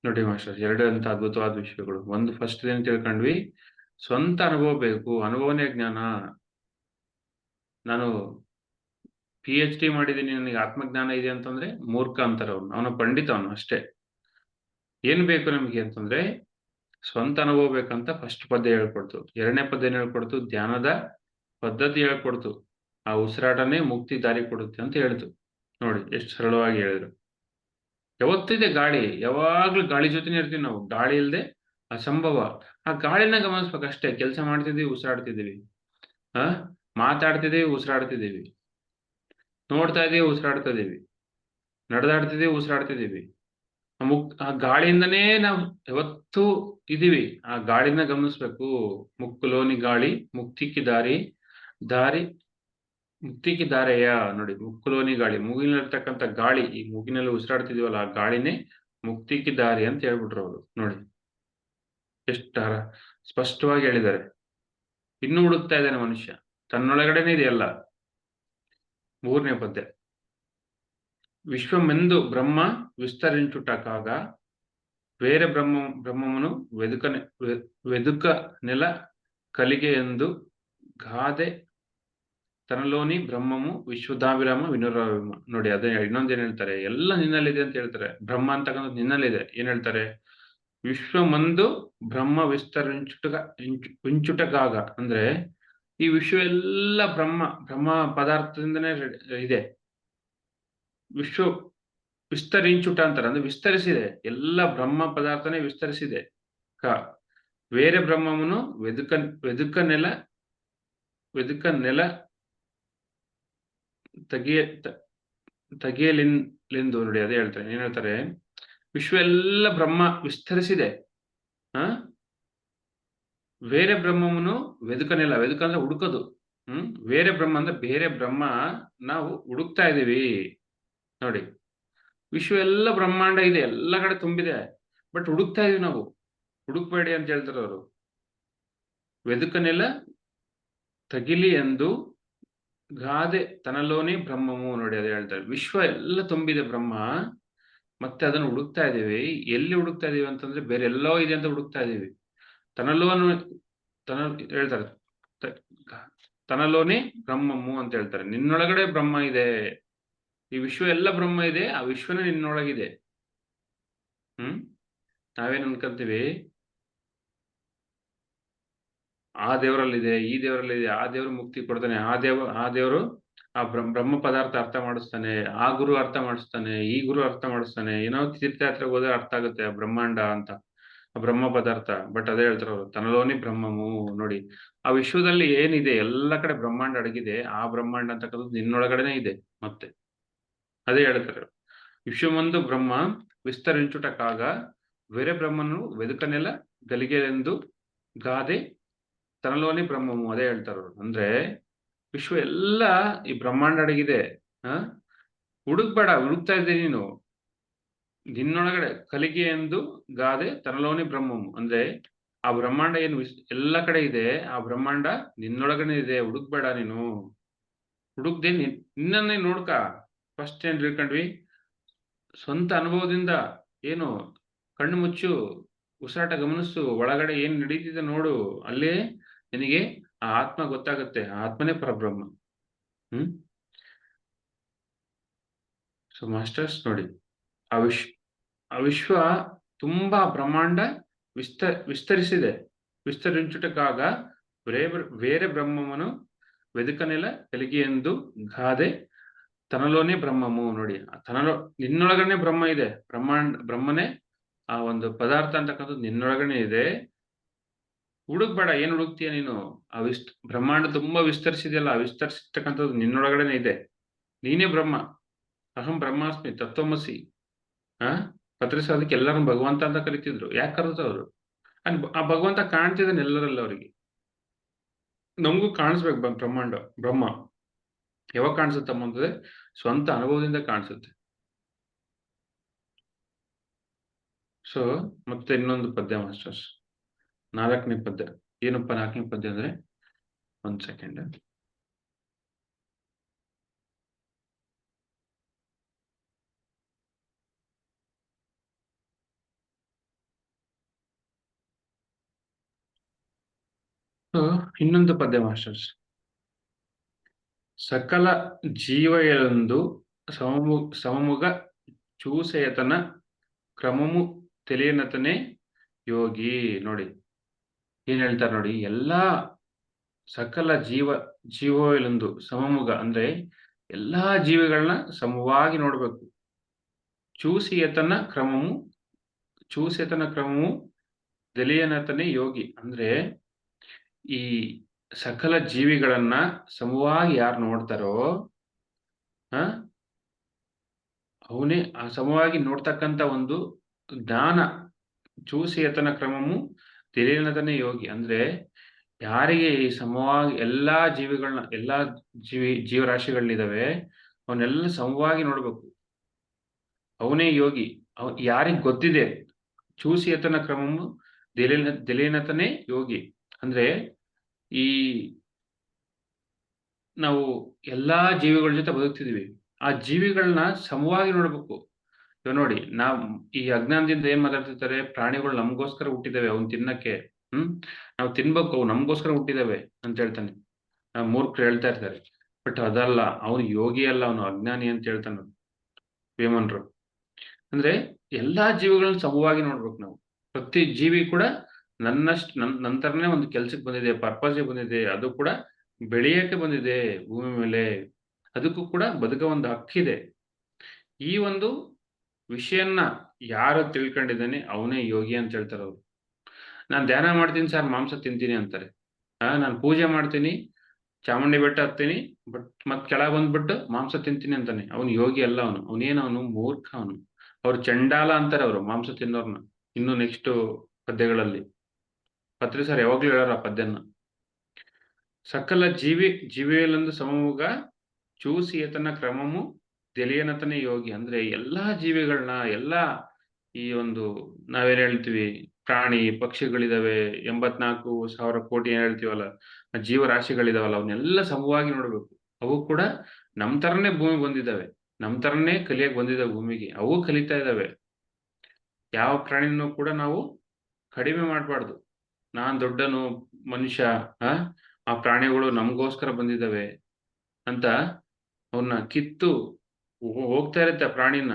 ನೋಡಿ ಮಾಸ್ಟರ್, ಎರಡು ಅಂತ ಅದ್ಭುತವಾದ ವಿಷಯಗಳು. ಒಂದು ಫಸ್ಟ್ ಏನ್ ತಿಳ್ಕೊಂಡ್ವಿ, ಸ್ವಂತ ಅನುಭವ ಬೇಕು, ಅನುಭವನೇ ಜ್ಞಾನ. ನಾನು PhD ಮಾಡಿದ್ದೀನಿ, ನನಗೆ ಆತ್ಮಜ್ಞಾನ ಇದೆ ಅಂತಂದ್ರೆ ಮೂರ್ಖ ಅಂತಾರೆ ಅವನು. ಅವನ ಪಂಡಿತ, ಅವನು ಅಷ್ಟೇ. ಏನ್ ಬೇಕು ನಮಗೆ ಅಂತಂದ್ರೆ ಸ್ವಂತ ಅನುಭವ ಬೇಕಂತ ಫಸ್ಟ್ ಪದ್ಯ ಹೇಳ್ಕೊಡ್ತು. ಎರಡನೇ ಪದ್ಯ ಏನ್ ಹೇಳ್ಕೊಡ್ತು, ಧ್ಯಾನದ ಪದ್ಧತಿ ಹೇಳ್ಕೊಡ್ತು. ಆ ಉಸಿರಾಟನೇ ಮುಕ್ತಿ ದಾರಿ ಕೊಡುತ್ತೆ ಅಂತ ಹೇಳ್ತು. ನೋಡಿ, ಎಷ್ಟು ಸರಳವಾಗಿ ಹೇಳಿದ್ರು. ಯಾವತ್ತಿದೆ ಗಾಳಿ, ಯಾವಾಗ್ಲೂ ಗಾಳಿ ಜೊತೆನೇ ಇರ್ತೀವಿ ನಾವು. ಗಾಳಿ ಇಲ್ಲದೆ ಅಸಂಭವ. ಆ ಗಾಳಿನ ಗಮನಿಸ್ಬೇಕಷ್ಟೇ. ಕೆಲಸ ಮಾಡ್ತಿದೀವಿ, ಉಸಿರಾಡ್ತಿದೀವಿ. ಮಾತಾಡ್ತಿದೀವಿ, ಉಸಿರಾಡ್ತಿದೀವಿ. ನೋಡ್ತಾ ಇದೀವಿ, ಉಸಿರಾಡ್ತಾ ಇದೀವಿ. ನಡೆದಾಡ್ತಿದೀವಿ, ಉಸಿರಾಡ್ತಿದೀವಿ. ಆ ಗಾಳಿಯಿಂದನೇ ನಾವು ಯಾವತ್ತೂ ಇದೀವಿ. ಆ ಗಾಳಿನ ಗಮನಿಸ್ಬೇಕು. ಮುಕ್ಕುಲೋನಿ ಗಾಳಿ ಮುಕ್ತಿಗೆ ದಾರಿ, ದಾರಿ ಮುಕ್ತಿಗೆ ದಾರೆಯ. ನೋಡಿ, ಮುಕ್ಕುಲೋನಿ ಗಾಳಿ, ಮೂಗಿನಲ್ಲಿರ್ತಕ್ಕಂಥ ಗಾಳಿ, ಈ ಮೂಗಿನಲ್ಲಿ ಉಸಿರಾಡ್ತಿದೀವಲ್ಲ ಆ ಗಾಳಿನೇ ಮುಕ್ತಿಗೆ ದಾರಿ ಅಂತ ಹೇಳ್ಬಿಟ್ರು ಅವರು. ನೋಡಿ ಎಷ್ಟ ಸ್ಪಷ್ಟವಾಗಿ ಹೇಳಿದ್ದಾರೆ. ಇನ್ನೂ ಹುಡುಕ್ತಾ ಇದ್ದಾನೆ ಮನುಷ್ಯ, ತನ್ನೊಳಗಡೆನೆ ಇದೆಯಲ್ಲ. 3ನೇ ಪದ್ಯ. విశ్వమెందు బ్రహ్మ విస్తరించుట కాగా వేరే బ్రహ్మమును వెదుక నెల కలిగేయందు ಗಾದೆ ತನಲೋನಿ ಬ್ರಹ್ಮము ವಿಶ್ವದಾಭಿರಾಮ ವಿನುರಾಮ. ನೋಡಿ, ಅದೇ ಇನ್ನೊಂದೇನ್ ಹೇಳ್ತಾರೆ, ಎಲ್ಲ ನಿನ್ನಲ್ಲಿದೆ ಅಂತ ಹೇಳ್ತಾರೆ. ಬ್ರಹ್ಮ ಅಂತಕ್ಕಂಥದ್ದು ನಿನ್ನಲ್ಲಿದೆ. ಏನ್ ಹೇಳ್ತಾರೆ, ವಿಶ್ವಮಂದು ಬ್ರಹ್ಮ ವಿಂಚುಟಗಾಗ ಅಂದ್ರೆ ಈ ವಿಶ್ವ ಎಲ್ಲ ಬ್ರಹ್ಮ ಪದಾರ್ಥದಿಂದನೇ ಇದೆ. ವಿಶ್ವ ವಿಸ್ತರಿಂಚುಟ ಅಂತಾರೆ, ಅಂದ್ರೆ ವಿಸ್ತರಿಸಿದೆ. ಎಲ್ಲ ಬ್ರಹ್ಮ ಪದಾರ್ಥನೇ ವಿಸ್ತರಿಸಿದೆ. ಬೇರೆ ಬ್ರಹ್ಮವನ್ನು ವೆದುಕ ನೆಲ ತೆಗೆಯಲೆಂದು. ನೋಡಿ, ಅದೇ ಹೇಳ್ತಾರೆ. ಏನ್ ಹೇಳ್ತಾರೆ, ವಿಶ್ವ ಎಲ್ಲ ಬ್ರಹ್ಮ ವಿಸ್ತರಿಸಿದೆ. ಬೇರೆ ಬ್ರಹ್ಮವನ್ನು ವೆದುಕ ಅಂದ್ರೆ ಹುಡುಕೋದು. ಬೇರೆ ಬ್ರಹ್ಮ ಅಂದ್ರೆ ಬೇರೆ ಬ್ರಹ್ಮ ನಾವು ಹುಡುಕ್ತಾ ಇದೀವಿ. ನೋಡಿ, ವಿಶ್ವ ಎಲ್ಲ ಬ್ರಹ್ಮಾಂಡ ಇದೆ, ಎಲ್ಲ ಕಡೆ ತುಂಬಿದೆ, ಬಟ್ ಹುಡುಕ್ತಾ ಇದೀವಿ ನಾವು. ಹುಡುಕ್ಬೇಡಿ ಅಂತ ಹೇಳ್ತಾರೆ ಅವರು. ವೆದುಕನೆಲ್ಲ ತಗಿಲಿ ಎಂದು ಗಾದೆ ತನಲೋನೇ ಬ್ರಹ್ಮವು. ನೋಡಿ, ಅದೇ ಹೇಳ್ತಾರೆ. ವಿಶ್ವ ಎಲ್ಲ ತುಂಬಿದೆ ಬ್ರಹ್ಮ, ಮತ್ತೆ ಅದನ್ನು ಹುಡುಕ್ತಾ ಇದೀವಿ. ಎಲ್ಲಿ ಹುಡುಕ್ತಾ ಇದೀವಿ ಅಂತಂದ್ರೆ ಬೇರೆ ಎಲ್ಲೋ ಇದೆ ಅಂತ ಹುಡುಕ್ತಾ ಇದೀವಿ. ಹೇಳ್ತಾರೆ, ತನಲೋನೇ ಬ್ರಹ್ಮವು ಅಂತ ಹೇಳ್ತಾರೆ. ನಿನ್ನೊಳಗಡೆ ಬ್ರಹ್ಮ ಇದೆ. ಈ ವಿಶ್ವ ಎಲ್ಲ ಬ್ರಹ್ಮ ಇದೆ, ಆ ವಿಶ್ವನೇ ನಿನ್ನೊಳಗಿದೆ. ನಾವೇನ್ ಅನ್ಕೊಂತೀವಿ, ಆ ದೇವರಲ್ಲಿದೆ, ಈ ದೇವರಲ್ಲಿದೆ, ಆ ದೇವರು ಮುಕ್ತಿ ಕೊಡ್ತಾನೆ, ಆ ದೇವರು ಆ ಬ್ರಹ್ಮ ಪದಾರ್ಥ ಅರ್ಥ ಮಾಡಿಸ್ತಾನೆ, ಆ ಗುರು ಅರ್ಥ ಮಾಡಿಸ್ತಾನೆ, ಈ ಗುರು ಅರ್ಥ ಮಾಡಿಸ್ತಾನೆ. ಏನೋ ತೀರ್ಥಯಾತ್ರೆಗೆ ಹೋದ್ರೆ ಅರ್ಥ ಆಗುತ್ತೆ ಆ ಬ್ರಹ್ಮಾಂಡ ಅಂತ, ಆ ಬ್ರಹ್ಮ ಪದಾರ್ಥ. ಬಟ್ ಅದೇ ಹೇಳ್ತಾರೆ ಅವರು, ತನಲೋನಿ ಬ್ರಹ್ಮವು. ನೋಡಿ, ಆ ವಿಶ್ವದಲ್ಲಿ ಏನಿದೆ, ಎಲ್ಲ ಕಡೆ ಬ್ರಹ್ಮಾಂಡ ಅಡಗಿದೆ. ಆ ಬ್ರಹ್ಮಾಂಡ ಅಂತಕ್ಕಂಥದ್ದು ನಿನ್ನೊಳಗಡೆನೆ ಇದೆ. ಮತ್ತೆ ಅದೇ ಹೇಳ್ತಾರೆ, ವಿಶ್ವಮಂದು ಬ್ರಹ್ಮ ವಿಸ್ತರಿಂಚುಟಕ್ಕಾಗ ಬೇರೆ ಬ್ರಹ್ಮನು ವೆದುಕನೆಲ್ಲ ಗಲಿಗೆಲೆಂದು ಗಾದೆ ತನಲೋನಿ ಬ್ರಹ್ಮವು. ಅದೇ ಹೇಳ್ತಾರ. ಅಂದ್ರೆ ವಿಶ್ವ ಎಲ್ಲ ಈ ಬ್ರಹ್ಮಾಂಡ ಅಡಗಿದೆ. ಹುಡುಕ್ಬೇಡ, ಹುಡುಕ್ತಾ ಇದ್ದೆ ನೀನು. ನಿನ್ನೊಳಗಡೆ ಕಲಿಗೆ ಎಂದು ಗಾದೆ ತನಲೋನಿ ಬ್ರಹ್ಮವು. ಅಂದ್ರೆ ಆ ಬ್ರಹ್ಮಾಂಡ ಏನು ಎಲ್ಲ ಕಡೆ ಇದೆ, ಆ ಬ್ರಹ್ಮಾಂಡ ನಿನ್ನೊಳಗಡೆ ಇದೆ. ಹುಡುಕ್ಬೇಡ ನೀನು. ಹುಡುಕ್ದೆ ನಿನ್ನನ್ನೇ ನೋಡ್ಕ. ಫಸ್ಟ್ ಏನ್ ತಿಳ್ಕೊಂಡ್ವಿ, ಸ್ವಂತ ಅನುಭವದಿಂದ ಏನು, ಕಣ್ಣು ಮುಚ್ಚು, ಉಸಿರಾಟ ಗಮನಿಸು, ಒಳಗಡೆ ಏನ್ ನಡೀತಿದೆ ನೋಡು. ಅಲ್ಲೇ ನಿನಗೆ ಆ ಆತ್ಮ ಗೊತ್ತಾಗುತ್ತೆ. ಆ ಆತ್ಮನೇ ಪರಬ್ರಹ್ಮ. ಸೊ ಮಾಸ್ಟರ್ಸ್, ನೋಡಿ, ಆ ವಿಶ್ವ ತುಂಬಾ ಬ್ರಹ್ಮಾಂಡ ವಿಸ್ತರಿಸಿದೆ. ವಿಸ್ತರಿಂಚುಟಕ್ಕಾಗ ಬೇರೆ ಬ್ರಹ್ಮವನ್ನು ವೆದುಕನೆಲ್ಲ ಕಲಿಗೆ ಎಂದು ಗಾದೆ ತನಲೋನೇ ಬ್ರಹ್ಮವು. ನೋಡಿ, ನಿನ್ನೊಳಗನೆ ಬ್ರಹ್ಮ ಇದೆ. ಬ್ರಹ್ಮನೇ ಆ ಒಂದು ಪದಾರ್ಥ ಅಂತಕ್ಕಂಥದ್ದು ನಿನ್ನೊಳಗನೆ ಇದೆ. ಹುಡುಕ್ಬೇಡ. ಏನ್ ಹುಡುಕ್ತೀಯ ನೀನು? ಆ ಬ್ರಹ್ಮಾಂಡ ತುಂಬಾ ವಿಸ್ತರಿಸಿದೆಯಲ್ಲ, ಆ ವಿಸ್ತರಿಸಿರ್ತಕ್ಕಂಥದ್ದು ನಿನ್ನೊಳಗಡೆನೆ ಇದೆ. ನೀನೇ ಬ್ರಹ್ಮ. ಅಹಂ ಬ್ರಹ್ಮಾಸ್ಮಿ ತತ್ವಮಸಿ. ಪತ್ರಿಸೋದಕ್ಕೆ ಎಲ್ಲರೂ ಭಗವಂತ ಅಂತ ಕರಿತಿದ್ರು. ಯಾಕೆ ಕರೆದ್ರು ಅವರು? ಆ ಭಗವಂತ ಕಾಣ್ತಿದ್ದಾನೆ ಎಲ್ಲರಲ್ಲ ಅವರಿಗೆ. ನಮಗೂ ಕಾಣಿಸ್ಬೇಕು ಬ್ರಹ್ಮಾಂಡ, ಬ್ರಹ್ಮ ಯಾವಾಗ ಕಾಣಿಸುತ್ತಮ್ಮ ಅಂತಂದ್ರೆ ಸ್ವಂತ ಅನುಭವದಿಂದ ಕಾಣಿಸುತ್ತೆ. ಸೊ ಮತ್ತೆ ಇನ್ನೊಂದು ಪದ್ಯ ಮಾಸ್ಟರ್ಸ್, 4ನೇ ಪದ್ಯ. ಏನಪ್ಪ 4ನೇ ಪದ್ಯ ಅಂದ್ರೆ, 1 ಸೆಕೆಂಡ್. ಇನ್ನೊಂದು ಪದ್ಯ ಮಾಸ್ಟರ್ಸ್. ಸಕಲ ಜೀವಯಲೊಂದು ಸಮಮುಗ ಚೂಸೆಯತನ ಕ್ರಮಮು ತಿಳಿಯನತನೇ ಯೋಗಿ. ನೋಡಿ ಏನ್ ಹೇಳ್ತಾರೆ ನೋಡಿ, ಎಲ್ಲಾ ಸಕಲ ಜೀವಯಲೊಂದು ಸಮಮುಗ ಅಂದ್ರೆ ಎಲ್ಲಾ ಜೀವಿಗಳನ್ನ ಸಮವಾಗಿ ನೋಡ್ಬೇಕು. ಚೂಸೆಯತನ ಕ್ರಮಮು ತಿಳಿಯನತನೇ ಯೋಗಿ. ಅಂದ್ರೆ ಈ ಸಕಲ ಜೀವಿಗಳನ್ನ ಸಮವಾಗಿ ಯಾರು ನೋಡ್ತಾರೋ ಅವನೇ ಆ ಸಮವಾಗಿ ನೋಡ್ತಕ್ಕಂತ ಒಂದು ಜ್ಞಾನ చూసి యతన ಕ್ರಮము ತಿಳಿಯನತನೇ ಯೋಗಿ. ಅಂದ್ರೆ ಯಾರಿಗೆ ಈ ಸಮವಾಗಿ ಎಲ್ಲಾ ಜೀವಿಗಳನ್ನ, ಎಲ್ಲಾ ಜೀವರಾಶಿಗಳಿದಾವೆ, ಅವನ್ನೆಲ್ಲ ಸಮವಾಗಿ ನೋಡ್ಬೇಕು. ಅವನೇ ಯೋಗಿ. ಯಾರಿಗ್ ಗೊತ್ತಿದೆ చూసి యతನ ಕ್ರಮము ತಿಳಿಯನತನೇ ಯೋಗಿ. ಅಂದ್ರೆ ಈ ನಾವು ಎಲ್ಲಾ ಜೀವಿಗಳ ಜೊತೆ ಬದುಕ್ತಿದೀವಿ. ಆ ಜೀವಿಗಳನ್ನ ಸಮವಾಗಿ ನೋಡ್ಬೇಕು. ಇವಾಗ ನೋಡಿ, ಈ ಅಜ್ಞಾನದಿಂದ ಏನ್ ಮಾತಾಡ್ತಿರ್ತಾರೆ, ಪ್ರಾಣಿಗಳು ನಮಗೋಸ್ಕರ ಹುಟ್ಟಿದಾವೆ ಅವ್ನ್ ತಿನ್ನಕ್ಕೆ. ನಾವು ತಿನ್ಬೇಕು, ಅವು ನಮಗೋಸ್ಕರ ಹುಟ್ಟಿದಾವೆ ಅಂತ ಹೇಳ್ತಾನೆ. ಮೂರ್ಖರು ಹೇಳ್ತಾ ಇರ್ತಾರೆ. ಬಟ್ ಅದಲ್ಲ, ಅವನು ಯೋಗಿ ಅಲ್ಲ, ಅವನು ಅಜ್ಞಾನಿ ಅಂತ ಹೇಳ್ತಾನ ವೇಮನ್ರು. ಅಂದ್ರೆ ಎಲ್ಲಾ ಜೀವಿಗಳನ್ನ ಸಮವಾಗಿ ನೋಡ್ಬೇಕು ನಾವು. ಪ್ರತಿ ಜೀವಿ ಕೂಡ ನಂತರನೇ ಒಂದು ಕೆಲ್ಸಕ್ಕೆ ಬಂದಿದೆ, ಪರ್ಪಸ್ ಬಂದಿದೆ. ಅದು ಕೂಡ ಬೆಳೆಯಕ್ಕೆ ಬಂದಿದೆ ಭೂಮಿ ಮೇಲೆ. ಅದಕ್ಕೂ ಕೂಡ ಬದುಕ ಒಂದು ಹಕ್ಕಿದೆ. ಈ ಒಂದು ವಿಷಯನ್ನ ಯಾರು ತಿಳ್ಕೊಂಡಿದ್ದಾನೆ ಅವನೇ ಯೋಗಿ ಅಂತ ಹೇಳ್ತಾರೆ ಅವ್ರು. ನಾನು ಧ್ಯಾನ ಮಾಡ್ತೀನಿ ಸರ್, ಮಾಂಸ ತಿಂತೀನಿ ಅಂತಾರೆ. ನಾನು ಪೂಜೆ ಮಾಡ್ತೀನಿ, ಚಾಮುಂಡಿ ಬೆಟ್ಟ ಹತ್ತೀನಿ, ಮತ್ ಕೆಳಗೆ ಬಂದ್ಬಿಟ್ಟು ಮಾಂಸ ತಿಂತೀನಿ ಅಂತಾನೆ. ಅವನು ಯೋಗಿ ಅಲ್ಲ. ಅವನೇನವನು ಮೂರ್ಖ. ಅವ್ರು ಚಂಡಾಲ ಅಂತಾರೆ ಅವರು ಮಾಂಸ ತಿನ್ನೋರ್ನ. ಇನ್ನು ನೆಕ್ಸ್ಟ್ ಪದ್ಯಗಳಲ್ಲಿ ಪತ್ರಿ ಸರ್ ಯಾವಾಗ್ಲೂ ಹೇಳಾರ ಆ ಪದ್ಯನ. ಸಕಲ ಜೀವಿಯಲ್ಲೊಂದು ಸಮೂಗ చూసి యతన ಕ್ರಮము ತಿಳಿಯನತನೇ ಯೋಗಿ. ಅಂದ್ರೆ ಎಲ್ಲಾ ಜೀವಿಗಳನ್ನ, ಎಲ್ಲಾ ಈ ಒಂದು ನಾವೇನ್ ಹೇಳ್ತೀವಿ, ಪ್ರಾಣಿ ಪಕ್ಷಿಗಳಿದಾವೆ, 84,000 ಕೋಟಿ ಏನ್ ಹೇಳ್ತೀವಲ್ಲ, ಜೀವರಾಶಿಗಳಿದಾವಲ್ಲ, ಅವನ್ನೆಲ್ಲ ಸಮವಾಗಿ ನೋಡ್ಬೇಕು. ಅವು ಕೂಡ ನಮ್ ತರನೇ ಭೂಮಿ ಬಂದಿದ್ದಾವೆ, ನಮ್ ತರನೇ ಕಲಿಯಕ್ ಬಂದಿದ್ದಾವೆ ಭೂಮಿಗೆ. ಅವು ಕಲಿತಾ ಇದಾವೆ. ಯಾವ ಪ್ರಾಣಿನೂ ಕೂಡ ನಾವು ಕಡಿಮೆ ಮಾಡ್ಬಾರ್ದು. ನಾನ್ ದೊಡ್ಡನು ಮನುಷ್ಯ, ಆ ಪ್ರಾಣಿಗಳು ನಮಗೋಸ್ಕರ ಬಂದಿದ್ದಾವೆ ಅಂತ ಅವನ್ನ ಕಿತ್ತು ಹೋಗ್ತಾ ಇರುತ್ತೆ ಆ ಪ್ರಾಣಿನ.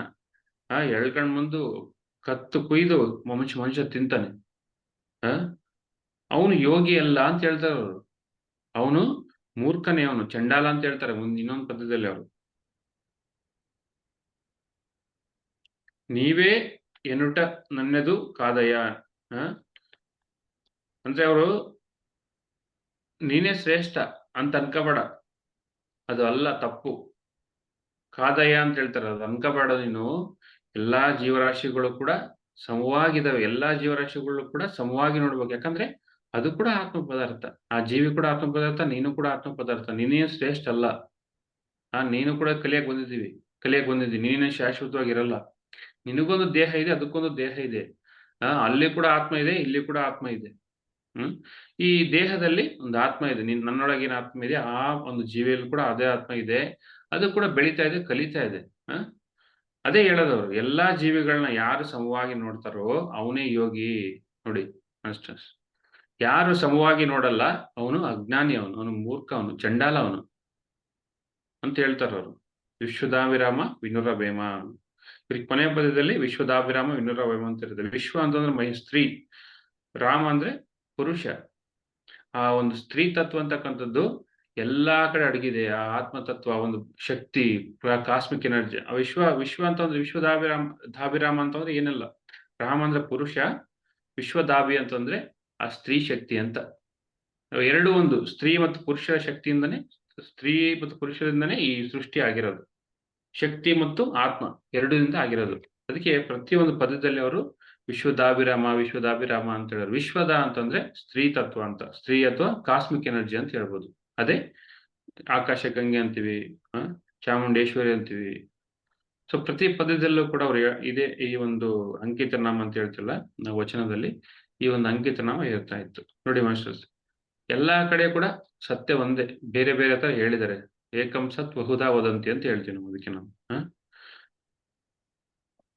ಎಳ್ಕೊಂಡ್ ಬಂದು ಕತ್ತು ಕುಯ್ದು ಮನುಷ್ಯ ತಿಂತಾನೆ. ಅವನು ಯೋಗಿ ಅಲ್ಲ ಅಂತ ಹೇಳ್ತಾರೆ ಅವರು. ಅವನು ಮೂರ್ಖನೇ, ಅವನು ಚಂಡಾಲ ಅಂತ ಹೇಳ್ತಾರೆ ಇನ್ನೊಂದು ಪದ್ಯದಲ್ಲಿ ಅವರು. ನೀವೇ ಎನ್ನುಟ ನನ್ನದು ಕಾದಯ್ಯ. ಅಂದ್ರೆ ಅವರು ನೀನೇ ಶ್ರೇಷ್ಠ ಅಂತ ಅನ್ಕೋಬೇಡ, ಅದು ಅಲ್ಲ, ತಪ್ಪು. ಕಾದಯ್ಯ ಅಂತ ಹೇಳ್ತಾರೆ, ಅದು ಅನ್ಕೋಬೇಡ ನೀನು. ಎಲ್ಲಾ ಜೀವರಾಶಿಗಳು ಕೂಡ ಸಮವಾಗಿದ್ದಾವೆ. ಎಲ್ಲಾ ಜೀವರಾಶಿಗಳು ಕೂಡ ಸಮವಾಗಿ ನೋಡ್ಬೇಕು. ಯಾಕಂದ್ರೆ ಅದು ಕೂಡ ಆತ್ಮ ಪದಾರ್ಥ. ಆ ಜೀವಿ ಕೂಡ ಆತ್ಮ ಪದಾರ್ಥ, ನೀನು ಕೂಡ ಆತ್ಮ ಪದಾರ್ಥ. ನೀನೇ ಶ್ರೇಷ್ಠ ಅಲ್ಲ. ನೀನು ಕೂಡ ಕಲಿಯಕ್ ಬಂದಿದ್ದೀನಿ. ನೀನೇ ಶಾಶ್ವತವಾಗಿರಲ್ಲ. ನಿನಗೊಂದು ದೇಹ ಇದೆ, ಅದಕ್ಕೊಂದು ದೇಹ ಇದೆ. ಅಲ್ಲಿ ಕೂಡ ಆತ್ಮ ಇದೆ, ಇಲ್ಲಿ ಕೂಡ ಆತ್ಮ ಇದೆ. ಈ ದೇಹದಲ್ಲಿ ಒಂದು ಆತ್ಮ ಇದೆ. ನನ್ನೊಳಗಿನ ಆತ್ಮ ಇದೆ, ಆ ಒಂದು ಜೀವಿಯಲ್ಲಿ ಕೂಡ ಅದೇ ಆತ್ಮ ಇದೆ. ಅದು ಕೂಡ ಬೆಳೀತಾ ಇದೆ, ಕಲಿತಾ ಇದೆ. ಅದೇ ಹೇಳೋದವ್ರು, ಎಲ್ಲಾ ಜೀವಿಗಳನ್ನ ಯಾರು ಸಮವಾಗಿ ನೋಡ್ತಾರೋ ಅವನೇ ಯೋಗಿ. ನೋಡಿ ಅಷ್ಟ. ಯಾರು ಸಮವಾಗಿ ನೋಡಲ್ಲ ಅವನು ಅಜ್ಞಾನಿ, ಅವನು ಮೂರ್ಖ, ಅವನು ಚಂಡಾಲ ಅವನು ಅಂತ ಹೇಳ್ತಾರ ಅವರು. ವಿಶ್ವದಾಭಿರಾಮ ವಿನುರವೇಮ. ಇವ್ರಿಗೆ ಕೊನೆಯ ಪದ್ಯದಲ್ಲಿ ವಿಶ್ವದಾಭಿರಾಮ ವಿನುರವೇಮ ಅಂತ ಇರುತ್ತೆ. ವಿಶ್ವ ಅಂತಂದ್ರೆ ಸ್ತ್ರೀ, ರಾಮ ಅಂದ್ರೆ ಪುರುಷ. ಆ ಒಂದು ಸ್ತ್ರೀ ತತ್ವ ಅಂತಕ್ಕಂಥದ್ದು ಎಲ್ಲಾ ಕಡೆ ಅಡಗಿದೆ. ಆ ಆತ್ಮ ತತ್ವ, ಒಂದು ಶಕ್ತಿ, ಕಾಸ್ಮಿಕ್ ಎನರ್ಜಿ. ಆ ವಿಶ್ವ ಅಂತಂದ್ರೆ ಧಾಭಿರಾಮ ಅಂತಂದ್ರೆ ಏನಿಲ್ಲ. ರಾಮ ಅಂದ್ರೆ ಪುರುಷ, ವಿಶ್ವದಾಭಿ ಅಂತಂದ್ರೆ ಆ ಸ್ತ್ರೀ ಶಕ್ತಿ ಅಂತ. ಎರಡು ಒಂದು ಸ್ತ್ರೀ ಮತ್ತು ಪುರುಷ ಶಕ್ತಿಯಿಂದನೇ, ಸ್ತ್ರೀ ಮತ್ತು ಪುರುಷರಿಂದನೇ ಈ ಸೃಷ್ಟಿ ಆಗಿರೋದು. ಶಕ್ತಿ ಮತ್ತು ಆತ್ಮ ಎರಡರಿಂದ ಆಗಿರೋದು. ಅದಕ್ಕೆ ಪ್ರತಿಯೊಂದು ಪದದಲ್ಲಿ ಅವರು ವಿಶ್ವದಾಭಿರಾಮ ಅಂತ ಹೇಳೋರು. ವಿಶ್ವದ ಅಂತಂದ್ರೆ ಸ್ತ್ರೀ ತತ್ವ ಅಂತ, ಸ್ತ್ರೀ ಅಥವಾ ಕಾಸ್ಮಿಕ್ ಎನರ್ಜಿ ಅಂತ ಹೇಳ್ಬೋದು. ಅದೇ ಆಕಾಶ ಗಂಗೆ ಅಂತೀವಿ, ಚಾಮುಂಡೇಶ್ವರಿ ಅಂತೀವಿ. ಸೊ ಪ್ರತಿ ಪದ್ಯದಲ್ಲೂ ಕೂಡ ಅವ್ರು ಇದೇ ಈ ಒಂದು ಅಂಕಿತ ನಾಮ ಅಂತ ಹೇಳ್ತಿಲ್ಲ ನಾವು ವಚನದಲ್ಲಿ, ಈ ಒಂದು ಅಂಕಿತ ನಾಮ ಇರ್ತಾ ಇತ್ತು. ನೋಡಿ ಮಾಸ್ಟರ್ಸ್, ಎಲ್ಲಾ ಕಡೆ ಕೂಡ ಸತ್ಯ ಒಂದೇ, ಬೇರೆ ಬೇರೆ ತರ ಹೇಳಿದ್ದಾರೆ. ಏಕಂ ಸತ್ ಬಹುಧಾ ವದಂತಿ ಅಂತ ಹೇಳ್ತೀವಿ ನಾವು. ಅದಕ್ಕೆ ನಾವು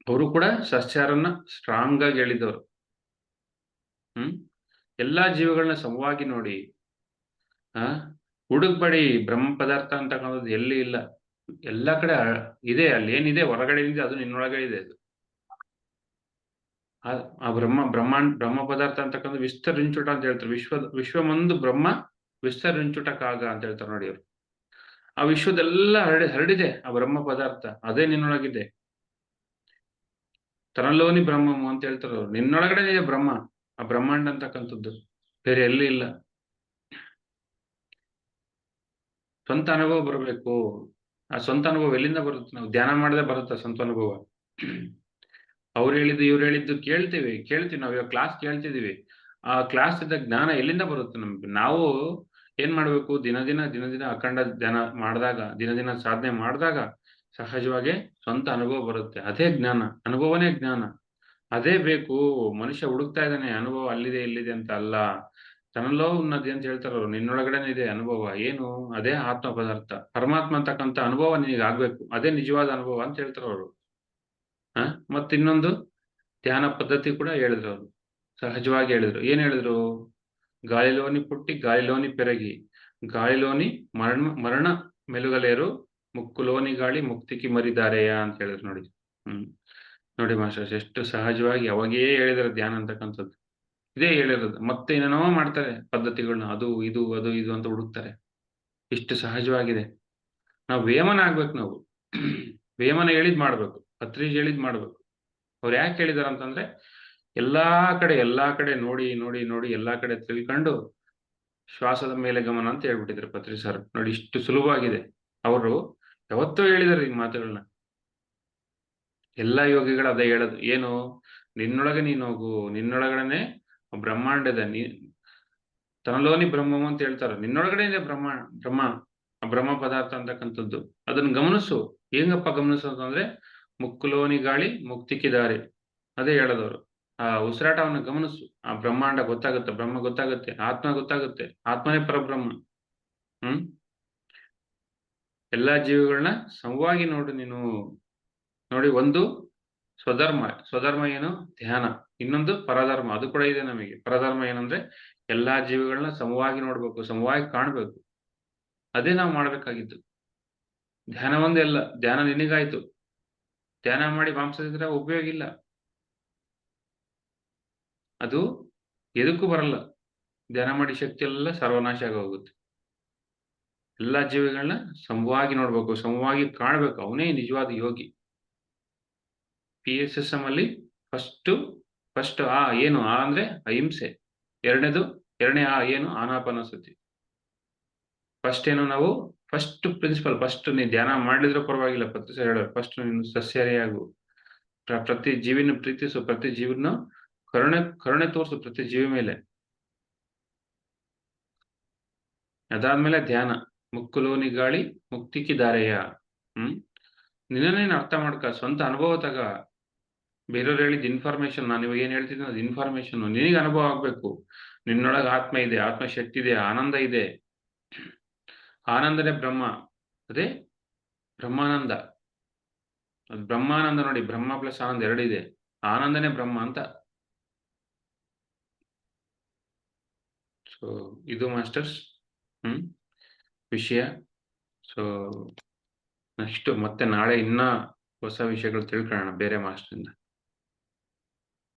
ಅವರು ಕೂಡ ಸಸ್ಯಾಹಾರನ್ನ ಸ್ಟ್ರಾಂಗ್ ಆಗಿ ಹೇಳಿದವರು. ಎಲ್ಲಾ ಜೀವಿಗಳನ್ನ ಸಮವಾಗಿ ನೋಡಿ. ಹುಡುಕ್ಬೇಡಿ ಬ್ರಹ್ಮ ಪದಾರ್ಥ ಅಂತಕ್ಕಂಥದ್ದು ಎಲ್ಲಿ ಇಲ್ಲ. ಎಲ್ಲಾ ಕಡೆ ಇದೆ. ಅಲ್ಲಿ ಏನಿದೆ ಹೊರಗಡೆ ಇದೆ, ಅದು ನಿನ್ನೊಳಗಡೆ ಇದೆ. ಅದು ಆ ಬ್ರಹ್ಮ ಪದಾರ್ಥ ಅಂತಕ್ಕಂಥ ವಿಸ್ತರಿಂಚುಟ ಅಂತ ಹೇಳ್ತಾರೆ. ವಿಶ್ವಮೊಂದು ಬ್ರಹ್ಮ ವಿಸ್ತರಿಂಚುಟಕ್ಕಾಗ ಅಂತ ಹೇಳ್ತಾರೆ ನೋಡಿ ಅವರು. ಆ ವಿಶ್ವದೆಲ್ಲ ಹರಡಿದೆ ಆ ಬ್ರಹ್ಮ ಪದಾರ್ಥ, ಅದೇ ನಿನ್ನೊಳಗಿದೆ. ತನಲೋನಿ ಬ್ರಹ್ಮము ಅಂತ ಹೇಳ್ತಾರೆ ಅವ್ರು. ನಿನ್ನೊಳಗಡೆ ಇದೆ ಬ್ರಹ್ಮ, ಆ ಬ್ರಹ್ಮಾಂಡ ಅಂತಕ್ಕಂಥದ್ದು ಬೇರೆ ಎಲ್ಲಿ ಇಲ್ಲ. ಸ್ವಂತ ಅನುಭವ ಬರಬೇಕು. ಆ ಸ್ವಂತ ಅನುಭವ ಎಲ್ಲಿಂದ ಬರುತ್ತೆ? ನಾವು ಧ್ಯಾನ ಮಾಡದೆ ಬರುತ್ತೆ ಸ್ವಂತ ಅನುಭವ. ಅವ್ರು ಹೇಳಿದ್ದು ಇವ್ರು ಹೇಳಿದ್ದು ಕೇಳ್ತೀವಿ ನಾವು. ಇವಾಗ ಕ್ಲಾಸ್ ಕೇಳ್ತಿದೀವಿ, ಆ ಕ್ಲಾಸ್ ಇದ್ದ ಜ್ಞಾನ ಎಲ್ಲಿಂದ ಬರುತ್ತೆ ನಮ್ಗೆ? ನಾವು ಏನ್ ಮಾಡ್ಬೇಕು? ದಿನ ದಿನ ಅಖಂಡ ಧ್ಯಾನ ಮಾಡಿದಾಗ, ದಿನ ಸಾಧನೆ ಮಾಡಿದಾಗ ಸಹಜವಾಗಿ ಸ್ವಂತ ಅನುಭವ ಬರುತ್ತೆ. ಅದೇ ಜ್ಞಾನ, ಅನುಭವನೇ ಜ್ಞಾನ. ಅದೇ ಬೇಕು. ಮನುಷ್ಯ ಹುಡುಕ್ತಾ ಇದ್ದಾನೆ ಅನುಭವ ಅಲ್ಲಿದೆ ಇಲ್ಲಿದೆ ಅಂತ ಅಲ್ಲ. ತನ್ನಲ್ಲೋ ಉನ್ನತಿ ಅಂತ ಹೇಳ್ತಾರ ಅವ್ರು. ನಿನ್ನೊಳಗಡೆನೆ ಇದೆ ಅನುಭವ. ಏನು? ಅದೇ ಆತ್ಮ ಪದಾರ್ಥ, ಪರಮಾತ್ಮ ಅಂತಕ್ಕಂಥ ಅನುಭವ ನಿನಗೆ ಆಗ್ಬೇಕು. ಅದೇ ನಿಜವಾದ ಅನುಭವ ಅಂತ ಹೇಳ್ತಾರ ಅವರು. ಮತ್ತಿನ್ನೊಂದು ಧ್ಯಾನ ಪದ್ಧತಿ ಕೂಡ ಹೇಳಿದ್ರು ಅವರು. ಸಹಜವಾಗಿ ಹೇಳಿದ್ರು. ಏನ್ ಹೇಳಿದ್ರು? గాలిలోని పుట్టి గాలిలోని పెరగి గాలిలోని ಮರಣ ಮೆಲುಗಲೇರು ಮುಕ್ಕುಲೋನಿ ಗಾಳಿ ಮುಕ್ತಿಗೆ ಮರಿದಾರೆಯ ಅಂತ ಹೇಳಿದ್ರು ನೋಡಿ. ನೋಡಿ ಮಾಸ್ಟರ್ಸ್, ಎಷ್ಟು ಸಹಜವಾಗಿ ಅವಾಗೇ ಹೇಳಿದಾರೆ ಧ್ಯಾನ ಅಂತಕ್ಕಂಥದ್ದು. ಇದೇ ಹೇಳಿರೋದು. ಮತ್ತೆ ಏನೇನೋ ಮಾಡ್ತಾರೆ ಪದ್ಧತಿಗಳನ್ನ, ಅದು ಇದು ಅಂತ ಹುಡುಕ್ತಾರೆ. ಇಷ್ಟು ಸಹಜವಾಗಿದೆ. ನಾವು ವೇಮನ ಆಗ್ಬೇಕು. ನಾವು ವೇಮನ ಹೇಳಿದ್ ಮಾಡ್ಬೇಕು, ಪತ್ರಿಜ್ ಹೇಳಿದ್ ಮಾಡ್ಬೇಕು. ಅವ್ರು ಯಾಕೆ ಹೇಳಿದಾರ ಅಂತಂದ್ರೆ, ಎಲ್ಲಾ ಕಡೆ ನೋಡಿ ಎಲ್ಲಾ ಕಡೆ ತಿಳ್ಕೊಂಡು ಶ್ವಾಸದ ಮೇಲೆ ಗಮನ ಅಂತ ಹೇಳ್ಬಿಟ್ಟಿದ್ರು ಪತ್ರಿ ಸರ್. ನೋಡಿ ಇಷ್ಟು ಸುಲಭವಾಗಿದೆ. ಅವರು ಯಾವತ್ತೋ ಹೇಳಿದಾರೆ ಈ ಮಾತುಗಳನ್ನ. ಎಲ್ಲಾ ಯೋಗಿಗಳು ಅದೇ ಹೇಳೋದು. ಏನು? ನಿನ್ನೊಳಗೆ ನೀನು ಹೋಗು, ನಿನ್ನೊಳಗಡೆನೆ ಬ್ರಹ್ಮಾಂಡದ ತನಲೋನಿ ಬ್ರಹ್ಮವು ಅಂತ ಹೇಳ್ತಾರೆ. ನಿನ್ನೊಳಗಡೆ ಇದೆ ಬ್ರಹ್ಮ ಪದಾರ್ಥ ಅಂತಕ್ಕಂಥದ್ದು. ಅದನ್ನ ಗಮನಿಸು. ಹೆಂಗಪ್ಪ ಗಮನಿಸು ಅಂತಂದ್ರೆ, ಮುಕ್ಕುಲೋನಿ ಗಾಳಿ ಮುಕ್ತಿಗೆ ದಾರಿ, ಅದೇ ಹೇಳೋದವ್ರು. ಆ ಉಸಿರಾಟವನ್ನು ಗಮನಿಸು. ಆ ಬ್ರಹ್ಮಾಂಡ ಗೊತ್ತಾಗುತ್ತೆ, ಬ್ರಹ್ಮ ಗೊತ್ತಾಗುತ್ತೆ, ಆತ್ಮ ಗೊತ್ತಾಗುತ್ತೆ. ಆತ್ಮನೇ ಪರಬ್ರಹ್ಮ. ಎಲ್ಲಾ ಜೀವಿಗಳನ್ನ ಸಮವಾಗಿ ನೋಡು ನೀನು. ನೋಡಿ, ಒಂದು ಸ್ವಧರ್ಮ ಏನು? ಧ್ಯಾನ. ಇನ್ನೊಂದು ಪರಧರ್ಮ, ಅದು ಕೂಡ ಇದೆ ನಮಗೆ. ಪರಧರ್ಮ ಏನಂದ್ರೆ ಎಲ್ಲಾ ಜೀವಿಗಳನ್ನ ಸಮವಾಗಿ ನೋಡ್ಬೇಕು, ಸಮವಾಗಿ ಕಾಣ್ಬೇಕು. ಅದೇ ನಾವು ಮಾಡ್ಬೇಕಾಗಿದ್ದು. ಧ್ಯಾನ ಒಂದೇ ಅಲ್ಲ. ಧ್ಯಾನ ನಿನಗಾಯ್ತು. ಧ್ಯಾನ ಮಾಡಿ ಮಾಂಸದಿದ್ರೆ ಉಪಯೋಗ ಇಲ್ಲ. ಅದು ಎದಕ್ಕೂ ಬರಲ್ಲ. ಧ್ಯಾನ ಮಾಡಿ ಶಕ್ತಿ ಎಲ್ಲ ಸರ್ವನಾಶ ಆಗೋಗುತ್ತೆ. ಎಲ್ಲಾ ಜೀವಿಗಳನ್ನ ಸಮವಾಗಿ ನೋಡ್ಬೇಕು, ಸಮವಾಗಿ ಕಾಣ್ಬೇಕು. ಅವನೇ ನಿಜವಾದ ಯೋಗಿ. PSSM ಅಲ್ಲಿ ಫಸ್ಟ್ ಆ ಏನು? ಆ ಅಂದ್ರೆ ಅಹಿಂಸೆ. ಎರಡನೇ ಆ ಏನು? ಆನಾಪಾನಸತಿ. ಫಸ್ಟ್ ಏನು? ನಾವು ಫಸ್ಟ್ ಪ್ರಿನ್ಸಿಪಲ್, ಫಸ್ಟ್ ನೀ ಧ್ಯಾನ ಮಾಡ್ಲಿದ್ರು ಪರವಾಗಿಲ್ಲ, ಪ್ರತಿ ಸಲ ಹೇಳೋರು, ಫಸ್ಟ್ ನೀನು ಸಸ್ಯಾಹಾರಿಯಾಗು. ಪ್ರತಿ ಜೀವಿನ ಪ್ರೀತಿಸು, ಪ್ರತಿ ಜೀವಿನ ಕರುಣೆ ತೋರಿಸು, ಪ್ರತಿ ಜೀವಿ ಮೇಲೆ. ಅದಾದ್ಮೇಲೆ ಧ್ಯಾನ. ಮುಕ್ಕುಲೋನಿ ಗಾಳಿ ಮುಕ್ತಿಗೆ ದಾರೆಯ. ನಿನ್ನ ಅರ್ಥ ಮಾಡ್ಕ, ಸ್ವಂತ ಅನುಭವ ತಗ. ಬೇರೆಯವ್ರು ಹೇಳಿದ ಇನ್ಫಾರ್ಮೇಶನ್, ನಾನು ಇವಾಗ ಏನ್ ಹೇಳ್ತಿದ್ದೀನಿ ಅದು ಇನ್ಫಾರ್ಮೇಶನ್. ನಿನಗೆ ಅನುಭವ ಆಗ್ಬೇಕು. ನಿನ್ನೊಳಗೆ ಆತ್ಮ ಇದೆ, ಆತ್ಮಶಕ್ತಿ ಇದೆ, ಆನಂದ ಇದೆ. ಆನಂದನೇ ಬ್ರಹ್ಮ. ಅದೇ ಬ್ರಹ್ಮಾನಂದ. ಅದು ಬ್ರಹ್ಮಾನಂದ. ನೋಡಿ, ಬ್ರಹ್ಮ ಪ್ಲಸ್ ಆನಂದ ಎರಡಿದೆ. ಆನಂದನೇ ಬ್ರಹ್ಮ ಅಂತ. ಸೊ ಇದು ಮಾಸ್ಟರ್ಸ್ ವಿಷಯ. ಸೊ ನೆಕ್ಸ್ಟ್ ಮತ್ತೆ ನಾಳೆ ಇನ್ನ ಹೊಸ ವಿಷಯಗಳು ತಿಳ್ಕೊಳ್ಳೋಣ ಬೇರೆ ಮಾಸ್ಟರಿಂದ.